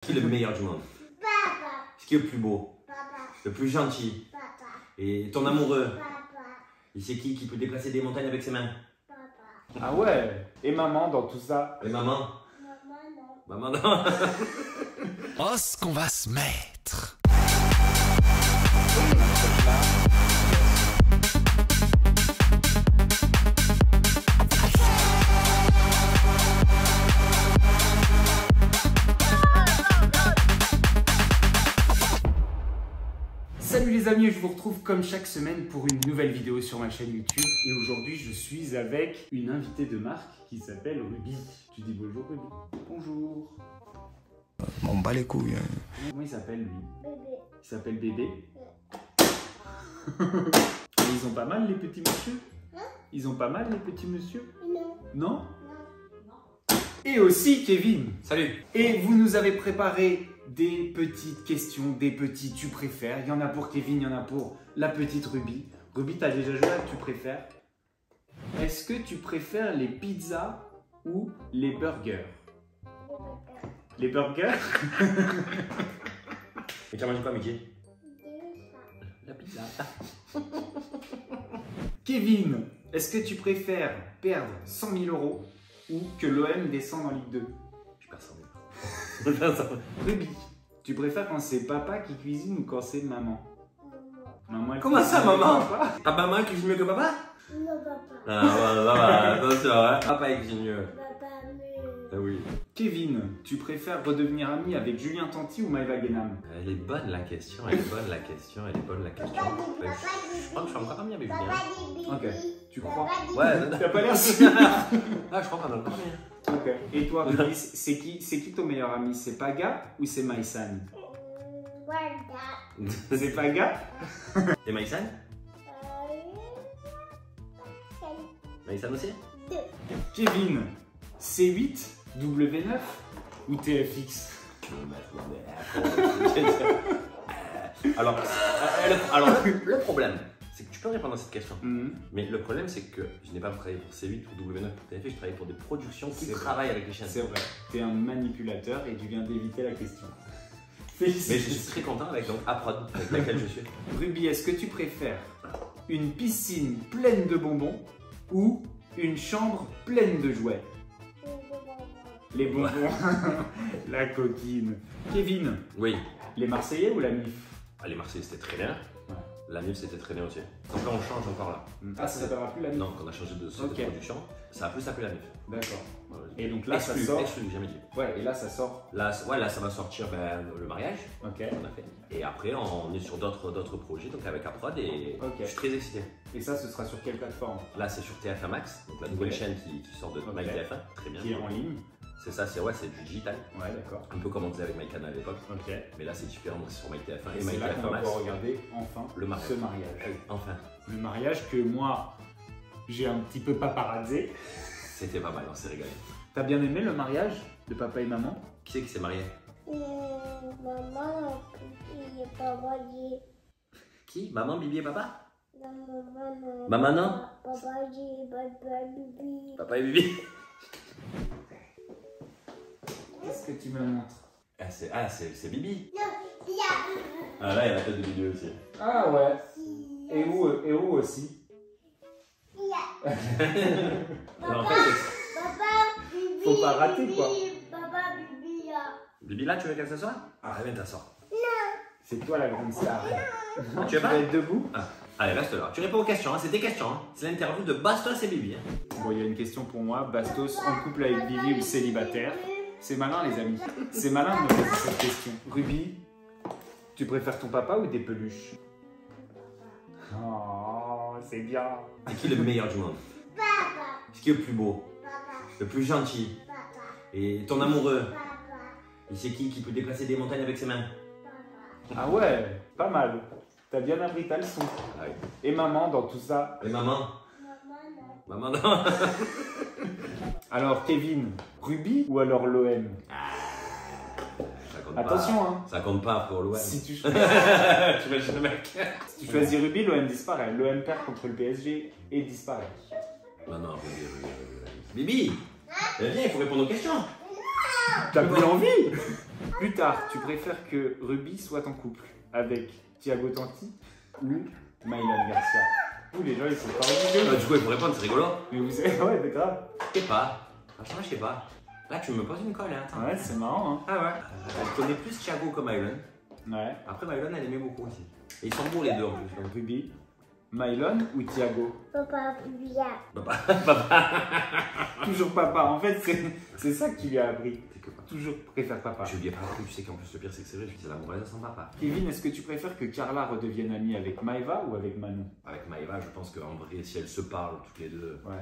Qui est le meilleur du monde? Papa. Qui est le plus beau? Papa. Le plus gentil? Papa. Et ton amoureux? Papa. Et c'est qui peut déplacer des montagnes avec ses mains? Papa. Ah ouais. Et maman dans tout ça? Et maman? Maman, non. Maman non. Oh, ce qu'on va se mettre. Salut les amis, je vous retrouve comme chaque semaine pour une nouvelle vidéo sur ma chaîne YouTube. Et aujourd'hui, je suis avec une invitée de marque qui s'appelle Ruby. Tu dis bonjour Ruby. Bonjour. M'en bat les couilles. Comment il s'appelle lui? Bébé. Il s'appelle Bébé. Et ils ont pas mal les petits monsieur? Ils ont pas mal les petits monsieur? Non. Non? Et aussi Kevin. Salut. Et vous nous avez préparé des petites questions, des petits tu préfères. Il y en a pour Kevin, il y en a pour la petite Ruby. Ruby, t'as déjà joué à tu préfères? Est-ce que tu préfères les pizzas ou les burgers? Les burgers? Et tu as mangé quoi, Mickey? Deux La pizza. Kevin, est-ce que tu préfères perdre 100 000 € ou que l'OM descende en Ligue 2? Je perds 100 000. Ruby, tu préfères quand c'est papa qui cuisine ou quand c'est maman? Maman elle Comment cuisine ça, mieux que maman? papa? Ta maman cuisine mieux que papa? Non, papa. Ah, voilà, attention, hein. Papa il cuisine mieux. Papa, mais... Ah oui. Kevin, tu préfères redevenir ami avec Julien Tanti ou Maëva Guénam? Elle est bonne la question, elle est bonne la question, elle est bonne la question. Je crois que je suis encore ami avec Julien. Papa dit bibi. Ok, tu crois? Ouais, T'as pas l'air sûr. Ah, je crois qu'on a encore rien. Ok. Et toi, Ruby, c'est qui ton meilleur ami? C'est Paga ou c'est Maïsan? Voilà. C'est Paga? Et Maïsan? Maïsan aussi? Deux. Kevin, C8, W9 ou TFX? Alors, le problème, c'est que tu peux répondre à cette question. Mais le problème, c'est que je n'ai pas travaillé pour C8 ou W9 pour TF, je travaille pour des productions qui travaillent avec les chaînes. C'est vrai. T'es un manipulateur et tu viens d'éviter la question. Mais je suis très content avec donc Aprod, avec laquelle je suis. Ruby, est-ce que tu préfères une piscine pleine de bonbons ou une chambre pleine de jouets? Les bonbons. La coquine. Kevin, Oui. les Marseillais ou la MIF? Ah, les Marseillais, c'était très bien. Ouais. La MIF, c'était très bien aussi. Donc là, on change encore là. Ah, ça s'appellera plus la MIF? Non, on a changé de production. Ça a plus s'appeler la MIF. D'accord. Voilà. Et donc là, Exclu, ça sort. exclu, jamais dit. Ouais, et là, ça sort. Là, ça va sortir le mariage. Ok. On a fait. Et après, on est sur d'autres projets, donc avec Aprod, et Ok. je suis très excité. Et ça, ce sera sur quelle plateforme? Là, c'est sur TF1 Max, donc la nouvelle chaîne qui sort de My TF1. Très bien. Qui est en ligne? C'est ça, c'est du digital. Ouais, d'accord. Un peu comme on faisait avec MyCanal à l'époque. Ok. Mais là, c'est différent, donc c'est sur My TF1 Et et c'est My là qu'on TF1 va Max. pouvoir regarder enfin Le mariage. ce mariage. Enfin, Le mariage que moi, j'ai un petit peu paparazzé. c'était pas mal, on s'est régalé. T'as bien aimé le mariage de papa et maman? Qui c'est qui s'est marié? Maman, il n'est pas marié. Qui? Maman, Bibi et papa? Non, maman, non. Maman, non? Papa dit papa, bibi. Papa et Bibi? Qu'est-ce que tu me montres? C'est Bibi. Non, il y a... Ah là, il y a la tête de Bibi aussi. Ah ouais. Et où aussi? Il y a... Alors, en fait, Papa, bibi. Faut pas rater, bibi, quoi. Papa, bibi, là. Bibi, là, tu veux qu'elle s'assoie? Ah, viens, t'assois. C'est toi la grande star. Tu veux vas pas? être debout? Ah. Allez, reste là. Tu réponds aux questions, hein. C'est tes questions. Hein. C'est l'interview de Bastos et Bibi. Hein. Bon, il y a une question pour moi. Bastos, en couple avec Bibi ou célibataire? C'est malin, les amis. C'est malin de me poser cette question. Ruby, tu préfères ton papa ou des peluches? Oh, c'est bien. C'est qui le meilleur du monde? Papa, C'est qui est le plus beau? papa, Le plus gentil? papa, Et ton amoureux? papa, Et c'est qui peut déplacer des montagnes avec ses mains? papa. Ah ouais, pas mal. T'as bien appris ta leçon. Ah oui. Et maman dans tout ça? Et maman? Maman, non. Maman, non. Alors Kevin, Ruby ou alors l'OM? Ça compte Attention pas. hein. Ça compte pas pour l'OM. Si tu Tu imagines le mec? Si tu choisis Ruby, l'OM disparaît. L'OM perd contre le PSG et disparaît. Non, Bibi. Bibi, viens, il faut répondre aux questions. T'as plus envie. Plus tard, tu préfères que Ruby soit en couple avec Thiago Tanti ou Maïlan Garcia? Tous les gens ils sont pas religieux. Du coup, il faut répondre, c'est rigolo. Mais vous savez, ouais, c'est grave. Je sais pas. Franchement, je sais pas. Là, tu me poses une colle, hein. Attends. Ouais, c'est marrant, hein. Ah ouais. Je connais plus Thiago que Maïlan. Ouais. Après, Maïlan, elle aimait beaucoup aussi. Et ils sont beaux les deux en plus. Donc, Ruby, Maïlan ou Thiago? Papa bien. Toujours papa. En fait, c'est ça que tu lui as appris. C'est que pas. Toujours préfère papa. Je lui ai pas appris, tu sais qu'en plus, le pire, c'est que c'est vrai, je dis l'amoureuse sans papa. Kevin, est-ce que tu préfères que Carla redevienne amie avec Maëva ou avec Manon? Avec Maëva, je pense qu'en vrai, si elles se parlent toutes les deux, Ouais,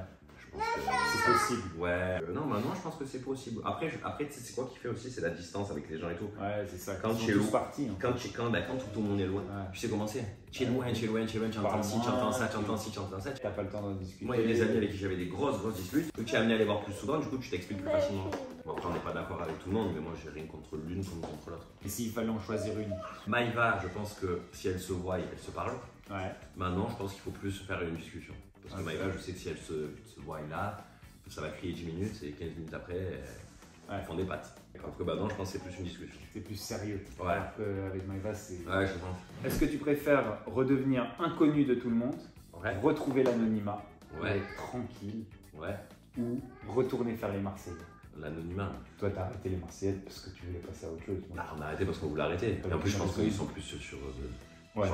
je pense que c'est possible. Ouais. Non, maintenant, je pense que c'est possible. Après, tu sais, c'est quoi qui fait aussi? C'est la distance avec les gens et tout. Ouais, c'est ça. Quand Ils sont tu es tous loin. partis. Hein. Quand tout le monde est loin, Ouais. tu sais comment c'est? Tu es loin, tu entends ci, tu entends ça, tu entends ci, tu entends ça. T'as pas le temps d'en discuter. Moi, il y a des amis avec qui j'avais des grosses disputes, que tu es amené à les voir plus souvent, du coup, tu t'expliques plus facilement. Bon, après, on n'est pas d'accord avec tout le monde, mais moi, j'ai rien contre l'une comme contre l'autre. Et s'il fallait en choisir une? Maïva, je pense que si elle se voit, elle se parle. Ouais. Maintenant, je pense qu'il faut plus faire une discussion. Parce que Ouais, Maïva, je sais que si elle se voit là, ça va crier 10 minutes et 15 minutes après, elles font des pattes. Alors que maintenant, je pense que c'est plus une discussion. C'est plus sérieux. Ouais. Alors qu'avec Maëva, c'est. Ouais, je pense. Est-ce que tu préfères redevenir inconnu de tout le monde, Ouais. retrouver l'anonymat, Ouais. être tranquille, Ouais. ou retourner faire les Marseillais? L'anonymat. Toi, t'as arrêté les Marseillais parce que tu voulais passer à autre chose. non? Bah, on a arrêté parce qu'on voulait arrêter. Et en plus, je pense qu'ils sont plus sur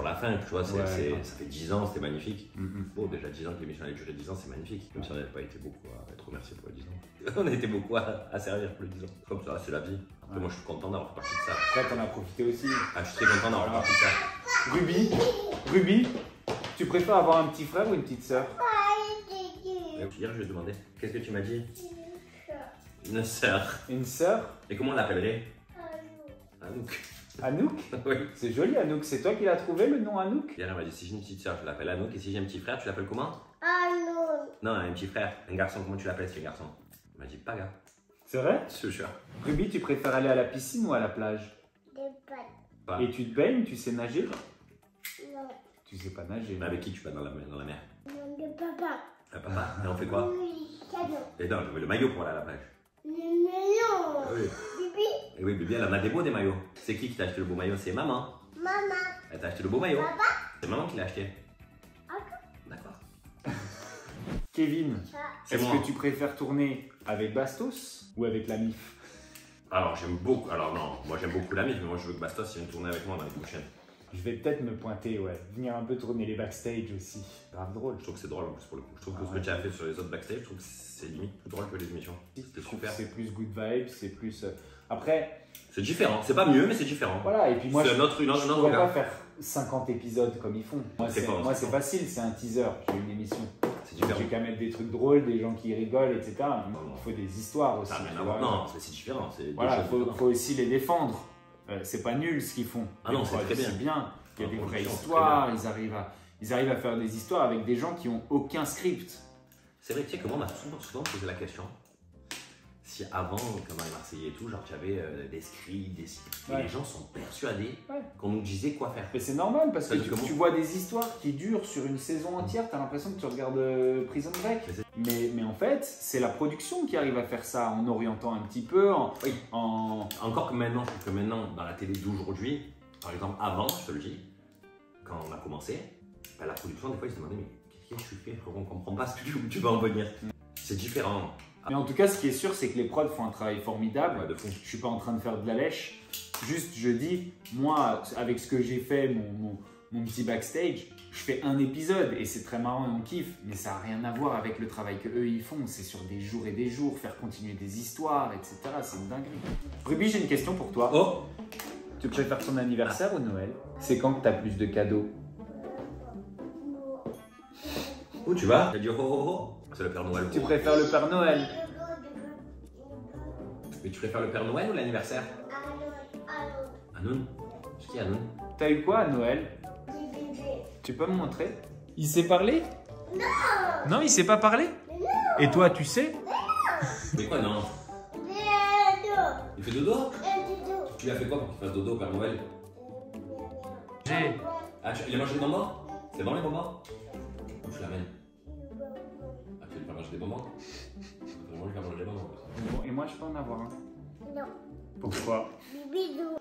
la fin. Tu vois, ça fait 10 ans, c'était magnifique. Bon, déjà 10 ans que l'émission allait durer 10 ans, c'est magnifique. Même si on n'avait pas été beaucoup à être remerciés pour les 10 ans. On a été beaucoup à servir pour les 10 ans. Comme ça, c'est la vie. Après, moi, je suis content d'avoir fait partie de ça. Après, t'en as profité aussi. Ah, je suis très content d'avoir fait partie de ça. Ruby, tu préfères avoir un petit frère ou une petite sœur? Hier, je lui ai demandé, qu'est-ce que tu m'as dit? Une sœur. Une sœur? Et comment on l'appellerait? Anouk. Anouk? Oui. C'est joli, Anouk. C'est toi qui l'as trouvé, le nom Anouk? Hier, elle m'a dit, si j'ai une petite sœur, je l'appelle Anouk. Et si j'ai un petit frère, tu l'appelles comment? Allô. Non, un petit frère, un garçon, comment tu l'appelles si c'est un garçon? Elle m'a dit, Paga. C'est vrai? Je te jure. Ruby, tu préfères aller à la piscine ou à la plage? Des pâtes. Pas. Et tu te baignes, tu sais nager? Non. Tu sais pas nager. Mais avec qui tu vas dans la mer? Non, de papa. Ah, papa. Et on fait quoi? Oui, cadeau. Et non, je veux le maillot pour aller à la plage. Mais non. Oui. Bibi. Et oui, bébé, elle en a des beaux des maillots. C'est qui t'a acheté le beau maillot? C'est maman. Maman. Elle t'a acheté le beau maillot. Papa. C'est maman qui l'a acheté. D'accord. D'accord. Kevin, Ça. C'est est-ce moi. que tu préfères tourner avec Bastos ou avec la MIF? Alors, j'aime beaucoup. Alors, non, moi j'aime beaucoup l'ami, mais moi je veux que Bastos vienne tourner avec moi dans les prochaines. Je vais peut-être me pointer, ouais. Venir un peu tourner les backstage aussi. Grave drôle. Je trouve que c'est drôle en plus pour le coup. Je trouve que Ah ce ouais. que tu as fait sur les autres backstage, je trouve que c'est limite plus drôle que les émissions. C'était super. C'est plus good vibes, c'est plus. Après, C'est différent. C'est pas mieux, mais c'est différent. voilà. Et puis moi, C'est je un autre ne pourrais pas regard. faire 50 épisodes comme ils font. Moi, C'est pas- c'est facile, c'est un teaser. J'ai une émission. C'est différent. J'ai qu'à mettre des trucs drôles, des gens qui rigolent, etc. non. Il faut des histoires aussi. Ça n'a rien tu à vois. voir. Non, c'est différent. C'est deux Voilà, choses il différentes. faut aussi les défendre. C'est pas nul ce qu'ils font. Ah non, Les c'est prods, très bien. C'est bien. Il y a Ah, des vraies production, c'est histoires, ils arrivent à faire des histoires avec des gens qui ont aucun script. C'est vrai, tu sais que moi, on m'a souvent posé la question si avant, comme dans les Marseillais et tout, genre tu avais des scripts, des sites, et Ouais. les gens sont persuadés Ouais. qu'on nous disait quoi faire. Mais c'est normal parce que Parce que tu vois des histoires qui durent sur une saison entière, t'as l'impression que tu regardes Prison Break. Mais en fait, c'est la production qui arrive à faire ça en orientant un petit peu, Oui. en... Encore que maintenant, je trouve que maintenant, dans la télé d'aujourd'hui, par exemple, avant, je te le dis, quand on a commencé, bah, la production, des fois, ils se demandaient, mais qu'est-ce que tu fais? On comprend pas ce que tu vas en venir. C'est différent. Mais en tout cas, ce qui est sûr, c'est que les prods font un travail formidable. Ouais, de fou. Je suis pas en train de faire de la lèche. Juste, je dis, moi, avec ce que j'ai fait, mon petit backstage, je fais un épisode et c'est très marrant et on kiffe, mais ça n'a rien à voir avec le travail que eux ils font. C'est sur des jours et des jours, faire continuer des histoires, etc. C'est une dinguerie. Ruby, j'ai une question pour toi. Oh! Tu préfères ton anniversaire ou Noël? C'est quand que tu as plus de cadeaux? Où tu vas? T'as dit oh oh oh! C'est le Père Noël. Tu préfères le Père Noël? Mais tu préfères le Père Noël ou l'anniversaire? Hanoun? C'est qui Hanoun? T'as eu quoi à Noël? Tu peux me montrer? Il sait parler? Non! Non, il sait pas parler? Et toi, tu sais? Mais quoi, non? Il fait dodo? Tu lui as fait quoi pour qu'il fasse dodo, Père Noël? Ah, il a mangé des bonbons? C'est bon les bonbons? Où tu l'amènes? Ah, tu lui fais manger des bonbons? Vraiment lui faire manger des bonbons. Bon, et moi, je peux en avoir un. Non. Pourquoi? Bibidou.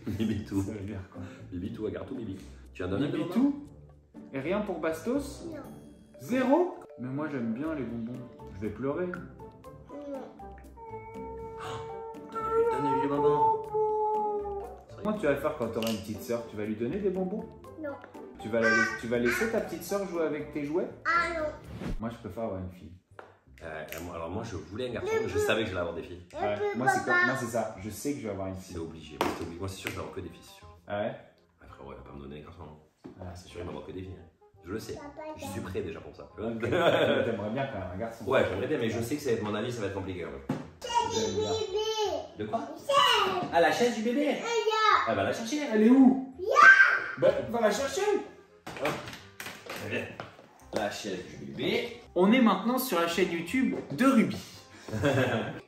Bibitou. Ça veut dire quoi? Bibitou, regarde tout, Bibi. Tu as donné Bibi tout? Et rien pour Bastos? Non. 0? Mais moi j'aime bien les bonbons. Je vais pleurer. Non. Donnez-lui les bonbons. Comment tu vas faire quand tu auras une petite soeur? Tu vas lui donner des bonbons? Non. Tu vas laisser ta petite soeur jouer avec tes jouets? Ah non. Moi je préfère avoir une fille. Alors moi je voulais un garçon, je savais que j'allais avoir des filles. Ouais. Moi c'est ça, je sais que je vais avoir une C'est fille. obligé. Moi c'est sûr que je vais avoir que des filles, c'est sûr. Ah ouais? Ouais, frérot, il va pas me donner un garçon. Ah, C'est sûr, il va m'avoir que des filles. Je le sais. Papa, Je suis prêt déjà pour ça. T'aimerais bien quand même un garçon. Ouais, j'aimerais bien, mais je sais que ça va être mon avis, ça va être compliqué. Ouais. J'aime bien. De quoi? Ah, la chaise du bébé. Elle va la chercher. Elle est où? Bah, va la chercher. Viens. La chaise du bébé. On est maintenant sur la chaîne YouTube de Ruby.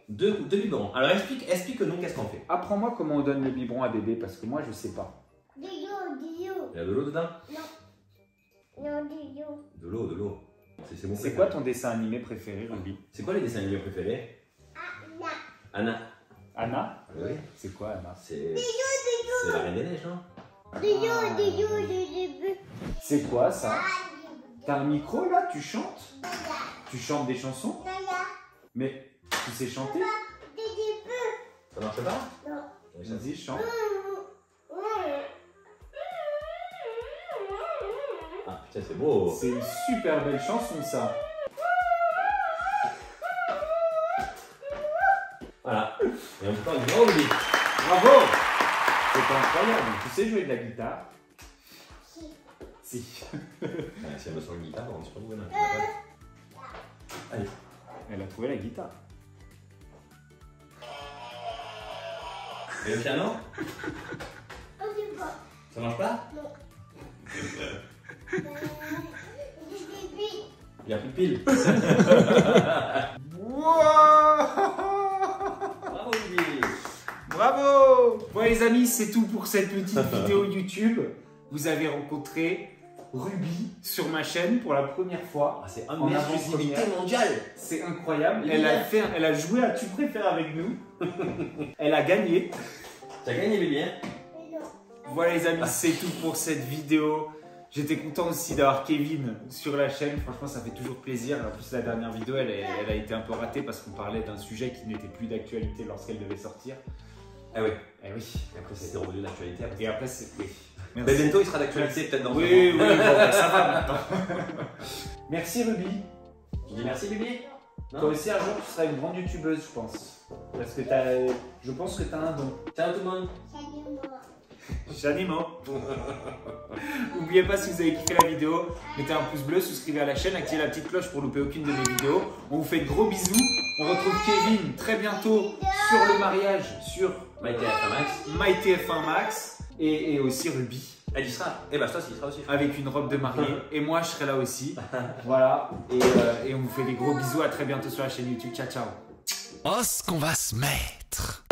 Deux biberons. Alors explique-nous qu'est-ce qu'on fait. Apprends-moi comment on donne le biberon à bébé parce que moi je sais pas. Du yo. Il y a de l'eau dedans? Non, du yo. De l'eau. C'est mon C'est préféré. quoi ton dessin animé préféré, Ruby? C'est quoi les dessins animés préférés? Anna. Anna? Oui. C'est quoi Anna? C'est la Reine des Neiges, non? Du yo. C'est quoi ça? T'as un micro là? Tu chantes? Tu chantes des chansons? Mais tu sais chanter? Ça marche pas? Non. Oui, ça- Vas-y, chante. Ah putain, c'est beau. C'est une super belle chanson ça. Voilà. Et on peut faire du bravo, Ruby. Bravo! C'est incroyable. Tu sais jouer de la guitare? Si. Si elle me sort une guitare, on ne sait pas où elle est. Allez. Elle a trouvé la guitare. Et le piano? On dit pas. Ça marche pas? Non. Il y a plus de piles. Bravo, Ruby. Bravo! Bon les amis, c'est tout pour cette petite vidéo YouTube. Vous avez rencontré Ruby sur ma chaîne pour la première fois. Ah, c'est En une exclusivité mondiale. C'est incroyable. Yeah. Elle a joué à Tu préfères avec nous. Elle a gagné. T'as gagné, Bibi, hein? Voilà les amis, c'est tout pour cette vidéo. J'étais content aussi d'avoir Kevin sur la chaîne. Franchement, ça fait toujours plaisir. En plus, la dernière vidéo, elle a été un peu ratée parce qu'on parlait d'un sujet qui n'était plus d'actualité lorsqu'elle devait sortir. Ah oui. Eh oui. Et après, c'était revenu d'actualité. Et après, c'est... Oui. Mais bientôt, il sera d'actualité, peut-être dans Oui, bon, bah, ça va maintenant. Merci Ruby. Je dis merci, Bibi. Toi aussi, un jour, tu seras une grande youtubeuse, je pense. Parce que je pense que tu as un don. Ciao tout le monde. J'anime. N'oubliez pas, si vous avez kiffé la vidéo, mettez un pouce bleu, souscrivez à la chaîne, activez la petite cloche pour louper aucune de mes vidéos. On vous fait de gros bisous. On retrouve Kevin très bientôt sur le mariage sur MyTF1 Max. MyTF1 Max et aussi Ruby. Elle y sera. Et bah, toi, il sera aussi. Avec une robe de mariée. Et moi, je serai là aussi. Voilà. Et on vous fait des gros bisous. À très bientôt sur la chaîne YouTube. Ciao, ciao. Oh, ce qu'on va se mettre.